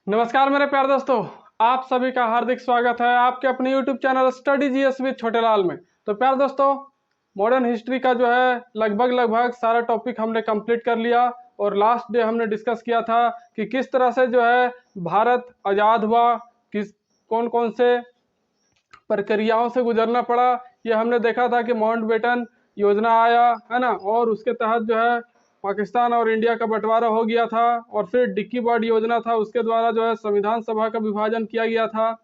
नमस्कार मेरे प्यारे दोस्तों, आप सभी का हार्दिक स्वागत है आपके अपने YouTube channel study GS with Chhotelal में। तो प्यारे दोस्तों, मॉडर्न हिस्ट्री का जो है लगभग सारा टॉपिक हमने कंप्लीट कर लिया और लास्ट डे हमने डिस्कस किया था कि किस तरह से जो है भारत आज़ाद हुआ, किस कौन कौन से प्रक्रियाओं से गुजरना पड़ा। ये हमने देखा था कि माउंटबेटन योजना आया है ना, और उसके तहत जो है पाकिस्तान और इंडिया का बंटवारा हो गया था, और फिर डिक्की बर्ड योजना था, उसके द्वारा जो है संविधान सभा का विभाजन किया गया था।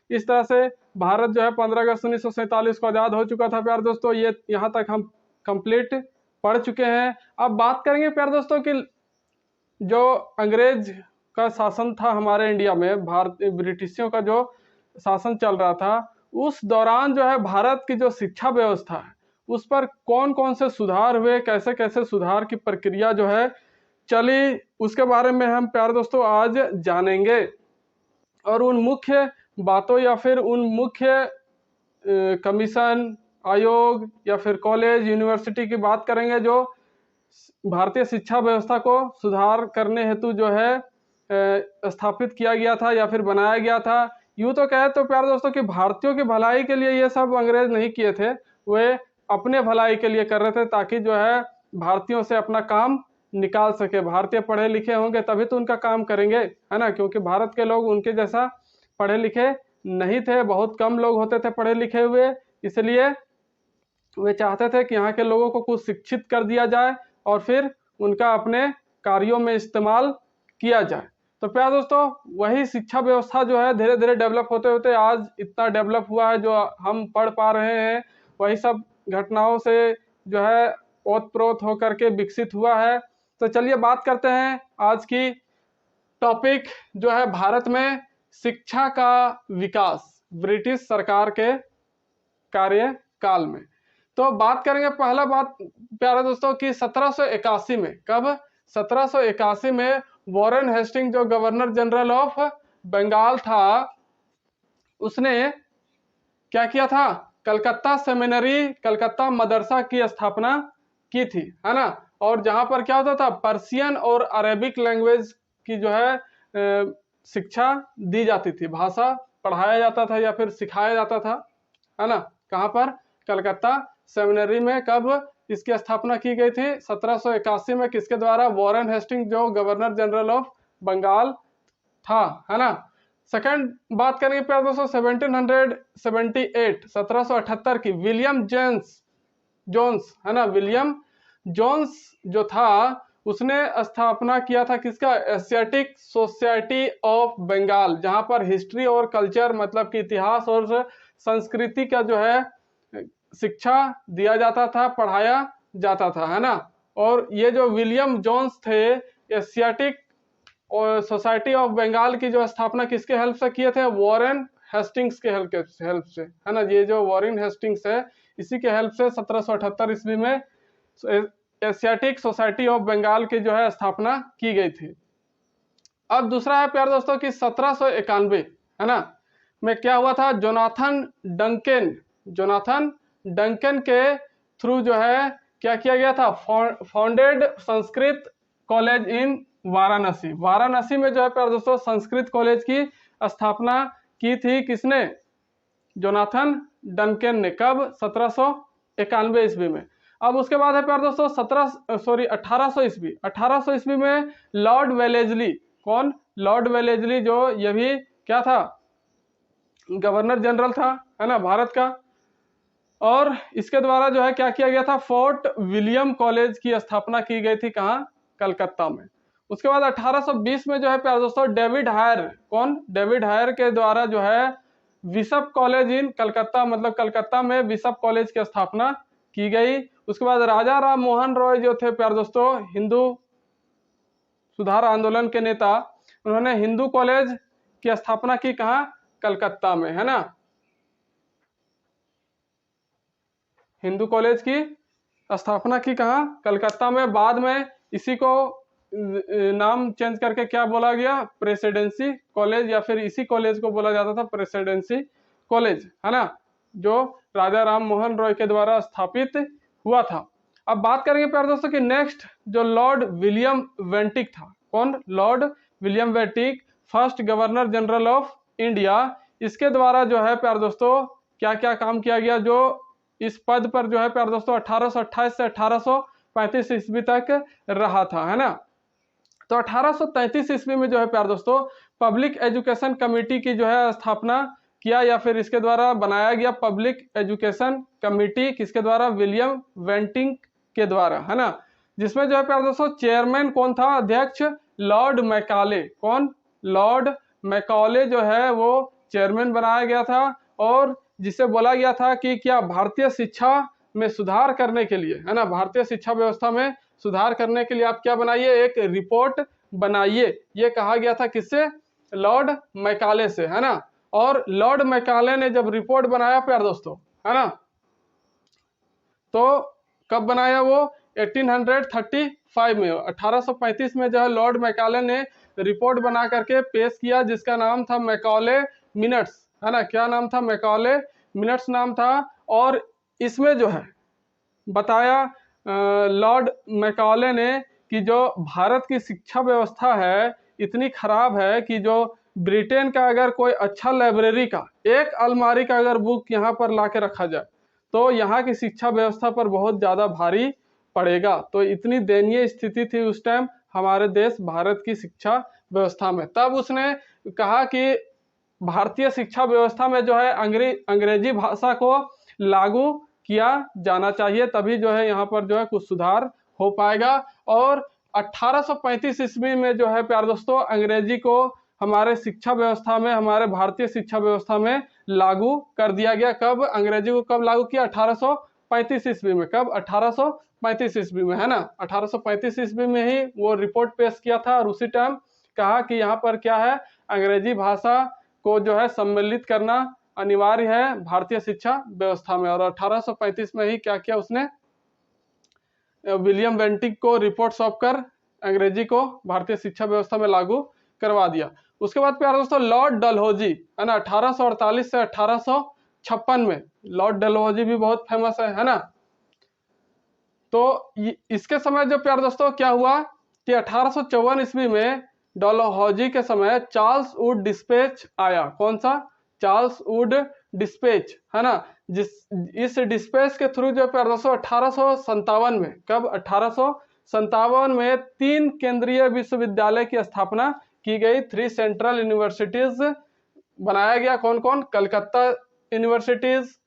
इस तरह से भारत जो है 15 अगस्त 1947 को आज़ाद हो चुका था। प्यारे दोस्तों, ये यहाँ तक हम कंप्लीट पढ़ चुके हैं। अब बात करेंगे प्यारे दोस्तों कि जो अंग्रेज का शासन था हमारे इंडिया में, भारत ब्रिटिशियों का जो शासन चल रहा था, उस दौरान जो है भारत की जो शिक्षा व्यवस्था है उस पर कौन कौन से सुधार हुए, कैसे कैसे सुधार की प्रक्रिया जो है चली, उसके बारे में हम प्यारे दोस्तों आज जानेंगे। और उन मुख्य बातों या फिर उन मुख्य कमीशन, आयोग या फिर कॉलेज, यूनिवर्सिटी की बात करेंगे जो भारतीय शिक्षा व्यवस्था को सुधार करने हेतु जो है स्थापित किया गया था या फिर बनाया गया था। यूँ तो कहे तो प्यारे दोस्तों कि भारतीयों की भलाई के लिए ये सब अंग्रेज नहीं किए थे, वे अपने भलाई के लिए कर रहे थे ताकि जो है भारतीयों से अपना काम निकाल सके। भारतीय पढ़े लिखे होंगे तभी तो उनका काम करेंगे, है ना, क्योंकि भारत के लोग उनके जैसा पढ़े लिखे नहीं थे, बहुत कम लोग होते थे पढ़े लिखे हुए। इसलिए वे चाहते थे कि यहाँ के लोगों को कुछ शिक्षित कर दिया जाए और फिर उनका अपने कार्यों में इस्तेमाल किया जाए। तो प्यारे दोस्तों, वही शिक्षा व्यवस्था जो है धीरे धीरे डेवलप होते होते आज इतना डेवलप हुआ है जो हम पढ़ पा रहे हैं। वही सब घटनाओं से जो है ओत प्रोत होकर के विकसित हुआ है। तो चलिए बात करते हैं आज की टॉपिक जो है भारत में शिक्षा का विकास ब्रिटिश सरकार के कार्यकाल में। तो बात करेंगे पहला बात प्यारे दोस्तों कि 1781 में, कब? 1781 में वॉरेन हेस्टिंग जो गवर्नर जनरल ऑफ बंगाल था, उसने क्या किया था? कलकत्ता सेमिनरी, कलकत्ता मदरसा की स्थापना की थी, है ना। और जहां पर क्या होता था, पर्शियन और अरेबिक लैंग्वेज की जो है शिक्षा दी जाती थी, भाषा पढ़ाया जाता था या फिर सिखाया जाता था, है ना। कहाँ पर? कलकत्ता सेमिनरी में। कब इसकी स्थापना की गई थी? 1781 में। किसके द्वारा? वॉरेन हेस्टिंग जो गवर्नर जनरल ऑफ बंगाल था, है ना। सेकंड बात करेंगे प्यारे दोस्तों 1778 की, विलियम जोन्स, है ना, विलियम जोन्स जो था उसने स्थापना किया था किसका? एशियाटिक सोसाइटी ऑफ बंगाल, जहां पर हिस्ट्री और कल्चर मतलब कि इतिहास और संस्कृति का जो है शिक्षा दिया जाता था, पढ़ाया जाता था, है ना। और ये जो विलियम जोन्स थे, एशियाटिक और सोसाइटी ऑफ बंगाल की जो स्थापना किसके हेल्प से किए थे? वॉरेन हेस्टिंग्स के हेल्प से, है ना। ये जो वॉरेन हेस्टिंग्स है इसी के हेल्प से 1778 ईस्वी में एशियाटिक सोसाइटी ऑफ बंगाल की जो है स्थापना की गई थी। अब दूसरा है प्यारे दोस्तों कि 1791, है ना, में क्या हुआ था? जोनाथन डंकन के थ्रू जो है क्या किया गया था? Founded Sanskrit college in Varanasi में जो है प्यारे दोस्तों संस्कृत कॉलेज की स्थापना की थी। किसने? जोनाथन डंकन ने। कब? 1791 ईस्वी में। अब उसके बाद है प्यारे दोस्तों 1800 ईस्वी में लॉर्ड वेलेजली। कौन? लॉर्ड वेलेजली, जो ये भी क्या था? गवर्नर जनरल था, है ना, भारत का। और इसके द्वारा जो है क्या किया गया था? फोर्ट विलियम कॉलेज की स्थापना की गई थी। कहाँ? कलकत्ता में। उसके बाद 1820 में जो है प्यारे दोस्तों डेविड हायर, कौन? डेविड हायर के द्वारा जो है बिशप कॉलेज इन कलकत्ता, मतलब कलकत्ता में बिशप कॉलेज की स्थापना की गई। उसके बाद राजा राम मोहन रॉय जो थे प्यारे दोस्तों, हिंदू सुधार आंदोलन के नेता, उन्होंने हिंदू कॉलेज की स्थापना की। कहाँ? कलकत्ता में, है ना। हिंदू कॉलेज की स्थापना की कहाँ? कलकत्ता में। बाद में इसी को नाम चेंज करके क्या बोला गया? प्रेसिडेंसी कॉलेज, या फिर इसी कॉलेज को बोला जाता था प्रेसिडेंसी कॉलेज, है ना, जो राजा राम मोहन रॉय के द्वारा स्थापित हुआ था। अब बात करेंगे प्यारे दोस्तों कि नेक्स्ट जो लॉर्ड विलियम वेंटिक था। कौन? Lord William वेंटिक first governor general of India. इसके द्वारा जो है प्यारे दोस्तों क्या क्या काम किया गया, जो इस पद पर जो है प्यारे दोस्तों 1828 से 1835 ईस्वी तक रहा था, है ना। तो 1833 ईस्वी में जो है प्यारे दोस्तों पब्लिक एजुकेशन कमेटी की जो है स्थापना किया, या फिर इसके द्वारा बनाया गया पब्लिक एजुकेशन कमेटी, किसके द्वारा, विलियम वेंटिंग के द्वारा, है ना। जिसमें जो है प्यारे दोस्तों चेयरमैन कौन था, अध्यक्ष लॉर्ड मैकाले, कौन, लॉर्ड मैकाले जो है वो चेयरमैन बनाया गया था, और जिसे बोला गया था कि क्या भारतीय शिक्षा में सुधार करने के लिए, है ना, भारतीय शिक्षा व्यवस्था में सुधार करने के लिए आप क्या बनाइए, एक रिपोर्ट बनाइए, ये कहा गया था किससे, लॉर्ड मैकाले से, है ना। और लॉर्ड मैकाले ने जब रिपोर्ट बनाया प्यारे दोस्तों, है ना, तो कब बनाया वो, 1835 में, 1835 में जो है लॉर्ड मैकाले ने रिपोर्ट बना करके पेश किया, जिसका नाम था मैकाले मिनट्स, है ना, क्या नाम था, मैकाले मिनट्स नाम था। और इसमें जो है बताया लॉर्ड मैकाले ने कि जो भारत की शिक्षा व्यवस्था है इतनी खराब है कि जो ब्रिटेन का अगर कोई अच्छा लाइब्रेरी का एक अलमारी का अगर बुक यहाँ पर ला के रखा जाए तो यहाँ की शिक्षा व्यवस्था पर बहुत ज़्यादा भारी पड़ेगा। तो इतनी दयनीय स्थिति थी उस टाइम हमारे देश भारत की शिक्षा व्यवस्था में। तब उसने कहा कि भारतीय शिक्षा व्यवस्था में जो है अंग्रेजी भाषा को लागू किया जाना चाहिए, तभी जो है यहाँ पर जो है कुछ सुधार हो पाएगा। और 1835 ईस्वी में जो है प्यारे दोस्तों अंग्रेजी को हमारे शिक्षा व्यवस्था में, हमारे भारतीय शिक्षा व्यवस्था में लागू कर दिया गया। कब, अंग्रेजी को कब लागू किया, 1835 ईस्वी में। कब, 1835 ईस्वी में, है ना, 1835 ईस्वी में ही वो रिपोर्ट पेश किया था, और उसी टाइम कहा कि यहाँ पर क्या है, अंग्रेजी भाषा को जो है सम्मिलित करना अनिवार्य है भारतीय शिक्षा व्यवस्था में। और 1835 में ही क्या किया उसने, विलियम वेंटिंग को रिपोर्ट सौंप कर अंग्रेजी को भारतीय शिक्षा व्यवस्था में लागू करवा दिया। उसके बाद प्यारे दोस्तों लॉर्ड डलहौजी, है ना, 1848 से 1856 में, लॉर्ड डलहौजी भी बहुत फेमस है ना। तो इसके समय जो प्यारे दोस्तों क्या हुआ कि 1854 ईस्वी में डलहौजी के समय चार्ल्स वुड डिस्पैच आया। कौन सा, चार्ल्स वुड डिस्पैच, है ना। इस डिस्पैच के थ्रू जो प्यारे दोस्तों 1857 में, कब, 1857 में 3 केंद्रीय विश्वविद्यालय की स्थापना की गई, 3 सेंट्रल यूनिवर्सिटीज बनाया गया। कौन कौन, Calcutta universities,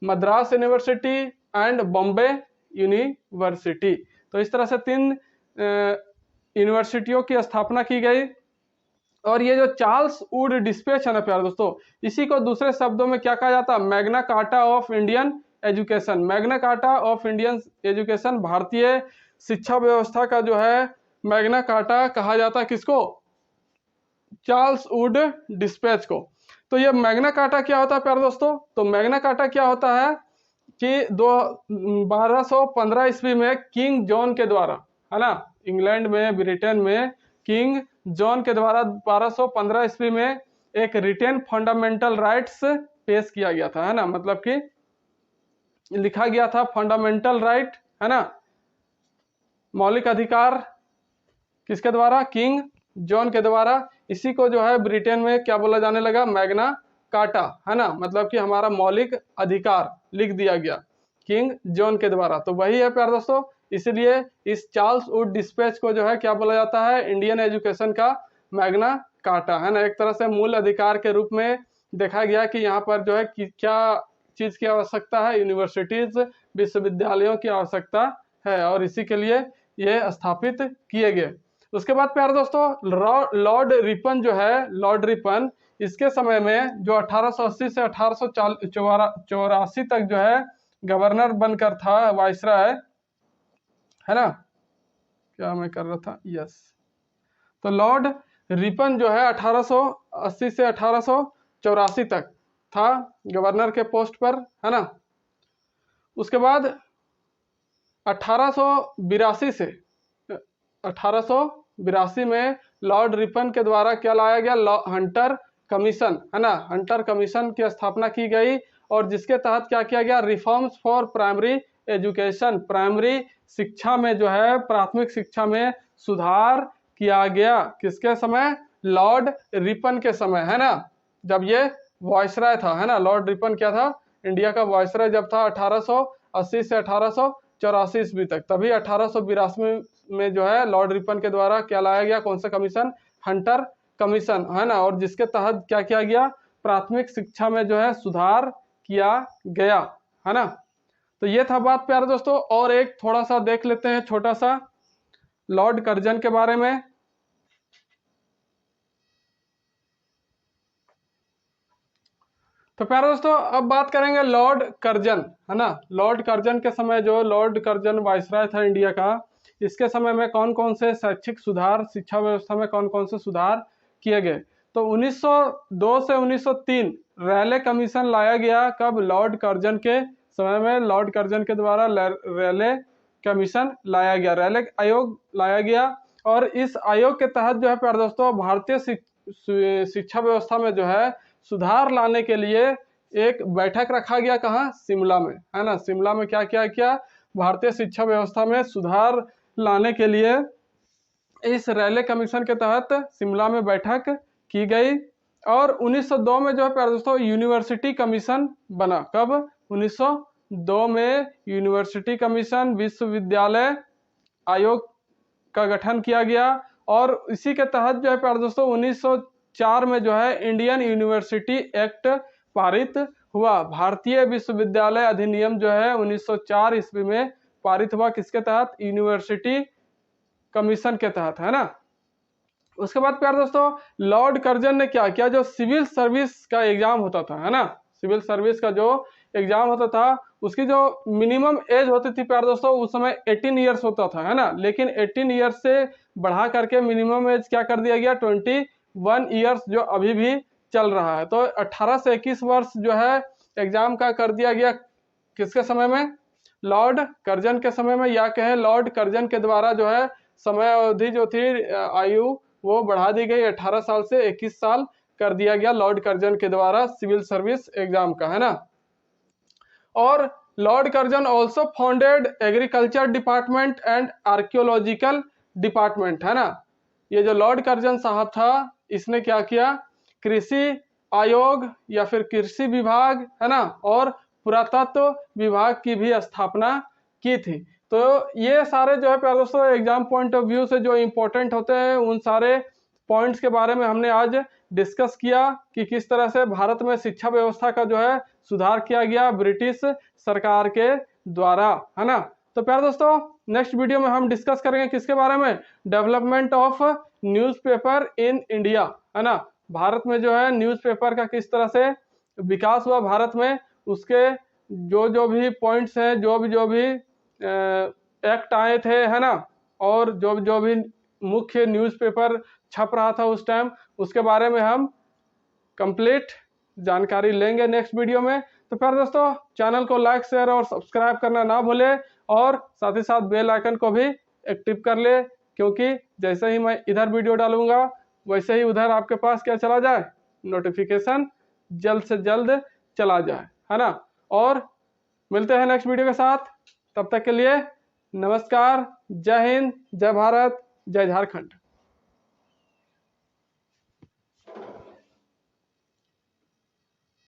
Madras university and Bombay university. तो इस तरह से 3 यूनिवर्सिटियों की स्थापना की गई। और ये जो चार्ल्स वुड डिस्पैच है ना प्यारे दोस्तों, इसी को दूसरे शब्दों में क्या कहा जाता है, Magna carta of Indian education. Magna carta of Indian education, भारतीय शिक्षा व्यवस्था का जो है मैग्ना कार्टा कहा जाता है किसको, चार्ल्स वुड डिस्पैच को। तो ये मैग्ना कार्टा क्या होता है प्यारे दोस्तों, तो मैग्ना कार्टा क्या होता है कि 1215 ईस्वी में किंग जॉन के द्वारा, है ना, इंग्लैंड में, ब्रिटेन में किंग जॉन के द्वारा 1215 ईस्वी में एक रिटेन फंडामेंटल राइट्स पेश किया गया था, है ना, मतलब कि लिखा गया था फंडामेंटल राइट, है ना, मौलिक अधिकार, किसके द्वारा, किंग जॉन के द्वारा। इसी को जो है ब्रिटेन में क्या बोला जाने लगा, मैग्ना कार्टा, है ना, मतलब कि हमारा मौलिक अधिकार लिख दिया गया किंग जॉन के द्वारा। तो वही है प्यारे दोस्तों, इसलिए इस चार्ल्स वुड डिस्पैच को जो है क्या बोला जाता है, इंडियन एजुकेशन का मैग्ना कार्टा, है ना। एक तरह से मूल अधिकार के रूप में देखा गया कि यहाँ पर जो है क्या चीज की आवश्यकता है, यूनिवर्सिटीज, विश्वविद्यालयों की आवश्यकता है, और इसी के लिए ये स्थापित किए गए। उसके बाद प्यारे दोस्तों लॉर्ड रिपन जो है, लॉर्ड रिपन, इसके समय में जो 1880 से 1884 तक जो है गवर्नर बनकर था, वाइसराय, है ना, क्या मैं कर रहा था, यस। तो लॉर्ड रिपन जो है 1880 से 1884 तक था गवर्नर के पोस्ट पर, है ना। उसके बाद 1882 से 1882 में लॉर्ड रिपन के द्वारा क्या लाया गया, हंटर कमीशन, है ना, हंटर कमीशन की स्थापना की गई, और जिसके तहत क्या किया गया, reforms for primary education, primary शिक्षा में जो है, प्राथमिक शिक्षा में सुधार किया गया। किसके समय, लॉर्ड रिपन के समय, है ना, जब ये वायसराय था, है ना। लॉर्ड रिपन क्या था, इंडिया का वायसराय जब था 1880 से 1884 ईस्वी तक। तभी 1882 में जो है लॉर्ड रिपन के द्वारा क्या लाया गया, कौन सा कमीशन, हंटर कमीशन, है ना। और जिसके तहत क्या किया गया, प्राथमिक शिक्षा में जो है सुधार किया गया, है ना। तो ये था बात प्यारे दोस्तों। और एक थोड़ा सा देख लेते हैं छोटा सा लॉर्ड कर्जन के बारे में। तो प्यारे दोस्तों अब बात करेंगे लॉर्ड कर्जन, है ना। लॉर्ड कर्जन के समय, जो लॉर्ड कर्जन वायसराय था इंडिया का, इसके समय में कौन कौन से शैक्षिक सुधार, शिक्षा व्यवस्था में कौन कौन से सुधार किए गए। तो 1902 से 1903 रैले कमीशन लाया गया। कब, लॉर्ड कर्जन के समय में लॉर्ड कर्जन के द्वारा रैले कमीशन लाया गया, रैले आयोग लाया गया। और इस आयोग के तहत जो है प्यारे दोस्तों भारतीय शिक्षा व्यवस्था में जो है सुधार लाने के लिए एक बैठक रखा गया। कहाँ, शिमला में, है ना। शिमला में क्या क्या किया, भारतीय शिक्षा व्यवस्था में सुधार लाने के लिए इस रैले कमीशन के तहत शिमला में बैठक की गई। और 1902 में जो है प्यारे दोस्तों यूनिवर्सिटी कमीशन बना। कब, 1902 में यूनिवर्सिटी कमीशन, विश्वविद्यालय आयोग का गठन किया गया। और इसी के तहत जो है प्यारे दोस्तों 1904 में जो है इंडियन यूनिवर्सिटी एक्ट पारित हुआ। भारतीय विश्वविद्यालय अधिनियम जो है 1904 ईस्वी में पारित हुआ। किसके तहत, यूनिवर्सिटी कमीशन के तहत, है ना। उसके बाद प्यारे दोस्तों लॉर्ड कर्जन ने क्या किया, जो सिविल सर्विस का एग्जाम होता था, है ना, सिविल सर्विस का जो एग्जाम होता था उसकी जो मिनिमम एज होती थी प्यारे दोस्तों उस समय 18 ईयर्स होता था, है ना। लेकिन 18 ईयर्स से बढ़ा करके मिनिमम एज क्या कर दिया गया, 21 ईयर्स, जो अभी भी चल रहा है। तो 18 से 21 वर्ष जो है एग्जाम का कर दिया गया। किसके समय में, लॉर्ड कर्जन के समय में, या कहे लॉर्ड कर्जन के द्वारा जो है समय अवधि जो थी, आयु वो बढ़ा दी गई, 18 साल से 21 साल कर दिया गया लॉर्ड कर्जन के द्वारा सिविल सर्विस एग्जाम का, है ना। और Lord Curzon also founded agriculture department and archaeological department, है ना। ये जो लॉर्ड कर्जन साहब था इसने क्या किया, कृषि आयोग या फिर कृषि विभाग, है ना, और पुरातत्व विभाग की भी स्थापना की थी। तो ये सारे जो है प्यारे दोस्तों एग्जाम पॉइंट ऑफ व्यू से जो इम्पोर्टेंट होते हैं उन सारे पॉइंट्स के बारे में हमने आज डिस्कस किया कि किस तरह से भारत में शिक्षा व्यवस्था का जो है सुधार किया गया ब्रिटिश सरकार के द्वारा, है ना। तो प्यारे दोस्तों नेक्स्ट वीडियो में हम डिस्कस करेंगे किसके बारे में, development of newspaper in India, है ना। भारत में जो है न्यूज़पेपर का किस तरह से विकास हुआ भारत में, उसके जो भी पॉइंट्स हैं, जो भी एक्ट आए थे, है ना, और जो भी मुख्य न्यूज़पेपर छप रहा था उस टाइम, उसके बारे में हम कंप्लीट जानकारी लेंगे नेक्स्ट वीडियो में। तो फिर दोस्तों चैनल को लाइक, शेयर और सब्सक्राइब करना ना भूलें, और साथ ही साथ बेल आइकन को भी एक्टिव कर ले, क्योंकि जैसे ही मैं इधर वीडियो डालूंगा वैसे ही उधर आपके पास क्या चला जाए, नोटिफिकेशन जल्द से जल्द चला जाए, है ना। और मिलते हैं नेक्स्ट वीडियो के साथ, तब तक के लिए नमस्कार, जय हिंद, जय भारत, जय झारखंड।